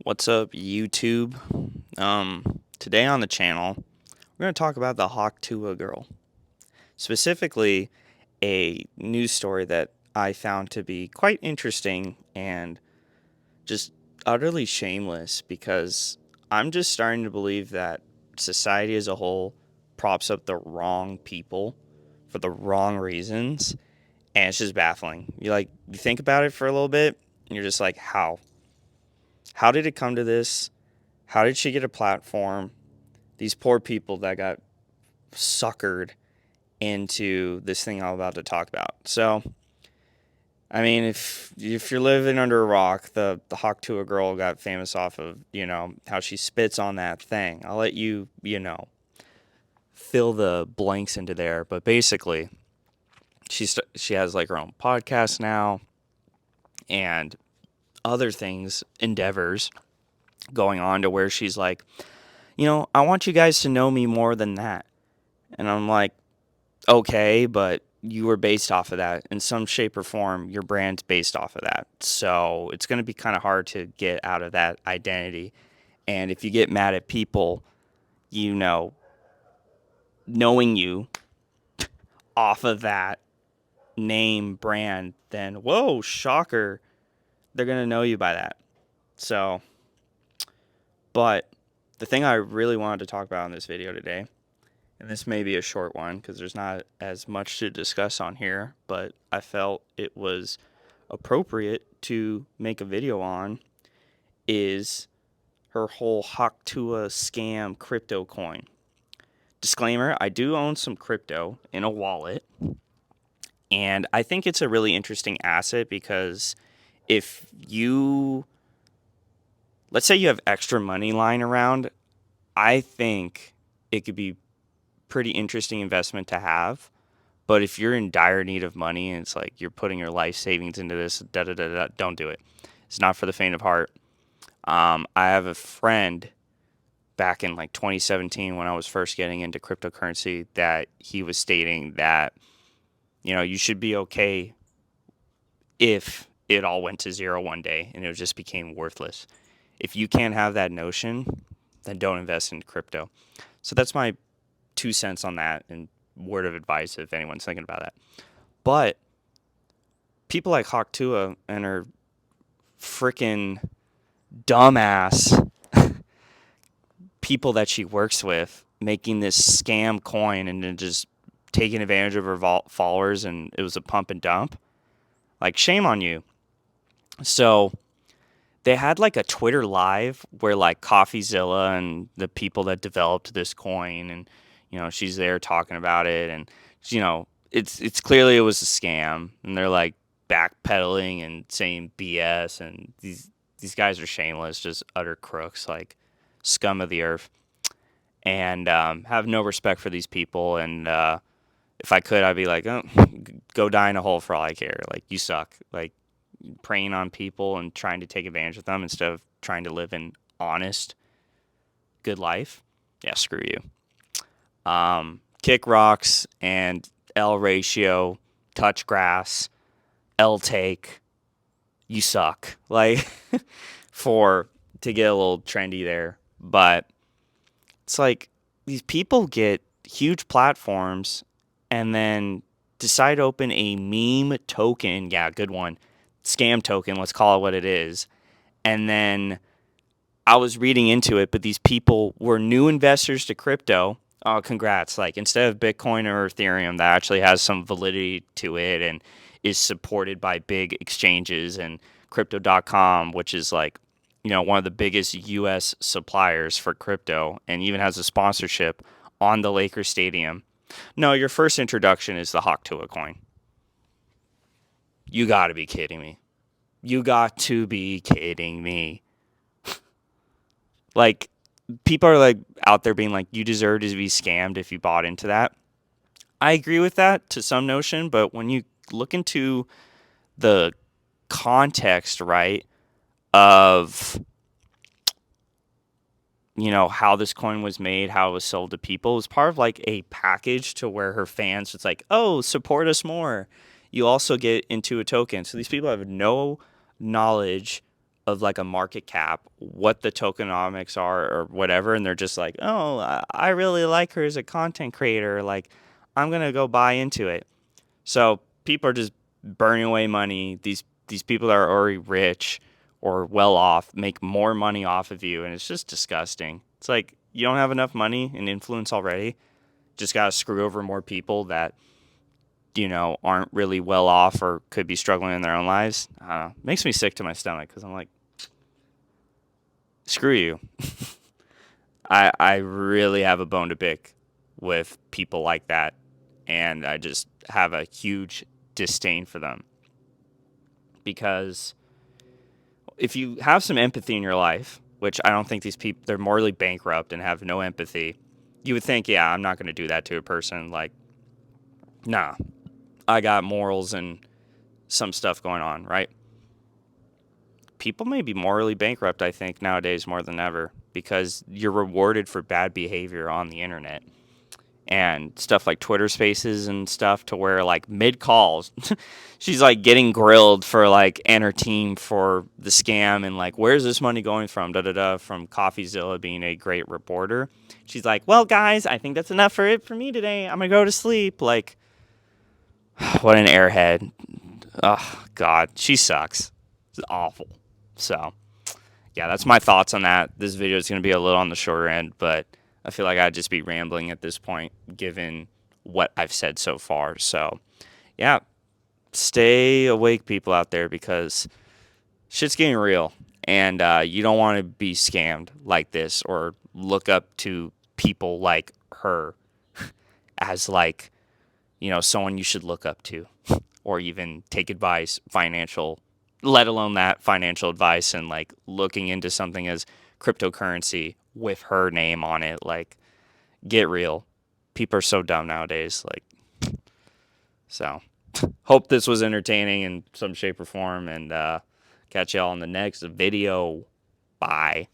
What's up, YouTube? Today on the channel, we're going to talk about the Tuah girl. Specifically, a news story that I found to be quite interesting and just utterly shameless because I'm just starting to believe that society as a whole props up the wrong people for the wrong reasons, and it's just baffling. You think about it for a little bit, and you're just like, how? How did it come to this? How did she get a platform? These poor people that got suckered into this thing I'm about to talk about. So, I mean, if you're living under a rock, the Hawk Tuah girl got famous off of how she spits on that thing. I'll let you fill the blanks into there. But basically, she has like her own podcast now and other things endeavors going on to where she's like, I want you guys to know me more than that. And I'm like, okay, but you were based off of that in some shape or form. Your brand's based off of that. So it's going to be kind of hard to get out of that identity. And if you get mad at people, knowing you off of that name brand, then whoa, shocker, they're going to know you by that. So, but the thing I really wanted to talk about in this video today, and this may be a short one because there's not as much to discuss on here, but I felt it was appropriate to make a video on, is her whole Haktua scam crypto coin. Disclaimer, I do own some crypto in a wallet, and I think it's a really interesting asset because if you, let's say you have extra money lying around, I think it could be pretty interesting investment to have. But if you're in dire need of money and it's like you're putting your life savings into this, don't do it. It's not for the faint of heart. I have a friend back in like 2017 when I was first getting into cryptocurrency that he was stating that, you should be okay if it all went to zero one day and it just became worthless. If you can't have that notion, then don't invest in crypto. So that's my 2 cents on that and word of advice if anyone's thinking about that. But people like Hawk Tuah and her freaking dumbass people that she works with making this scam coin and then just taking advantage of her followers, and it was a pump and dump. Like, shame on you. So they had like a Twitter live where like CoffeeZilla and the people that developed this coin, and she's there talking about it, and it's clearly it was a scam, and they're like backpedaling and saying BS, and these guys are shameless, just utter crooks, like scum of the earth, and have no respect for these people. And if I could, I'd be like, oh, go die in a hole for all I care. Like, you suck. Like, preying on people and trying to take advantage of them instead of trying to live an honest, good life. Yeah, screw you. Kick rocks and L ratio, touch grass, L take. You suck. Like, to get a little trendy there. But it's like these people get huge platforms and then decide to open a meme token. Yeah, good one. Scam token, let's call it what it is. And then I was reading into it, but these people were new investors to crypto. Oh, congrats. Like, instead of Bitcoin or Ethereum that actually has some validity to it and is supported by big exchanges and crypto.com, which is like, one of the biggest US suppliers for crypto and even has a sponsorship on the Lakers Stadium. No, your first introduction is the Hawk Tuah coin. You got to be kidding me. You got to be kidding me. Like, people are like out there being like, you deserve to be scammed if you bought into that. I agree with that to some notion, but when you look into the context, right, of how this coin was made, how it was sold to people, it was part of like a package to where her fans, it's like, oh, support us more. You also get into a token. So these people have no knowledge of like a market cap, what the tokenomics are or whatever, and they're just like, oh, I really like her as a content creator. Like, I'm gonna go buy into it. So people are just burning away money. These people that are already rich or well off make more money off of you, and it's just disgusting. It's like you don't have enough money and influence already. Just gotta screw over more people that aren't really well off or could be struggling in their own lives. I don't know. Makes me sick to my stomach because I'm like, screw you. I really have a bone to pick with people like that, and I just have a huge disdain for them. Because if you have some empathy in your life, which I don't think these people, they're morally bankrupt and have no empathy, you would think, yeah, I'm not going to do that to a person. Like, nah, I got morals and some stuff going on, right? People may be morally bankrupt, I think, nowadays more than ever because you're rewarded for bad behavior on the internet. And stuff like Twitter Spaces and stuff to where like mid calls, she's like getting grilled for like and her team for the scam and like where's this money going from? Da da da from CoffeeZilla being a great reporter. She's like, well guys, I think that's enough for me today. I'm gonna go to sleep. Like, what an airhead. Oh God, she sucks. It's awful. So yeah, that's my thoughts on that. This video is gonna be a little on the shorter end, but I feel like I'd just be rambling at this point, given what I've said so far. So, yeah, stay awake, people out there, because shit's getting real. And you don't want to be scammed like this or look up to people like her as, like, someone you should look up to or even take advice, financial, let alone that financial advice and, like, looking into something as cryptocurrency with her name on it. Like, get real. People are so dumb nowadays. Like, so hope this was entertaining in some shape or form, and catch y'all in the next video. Bye.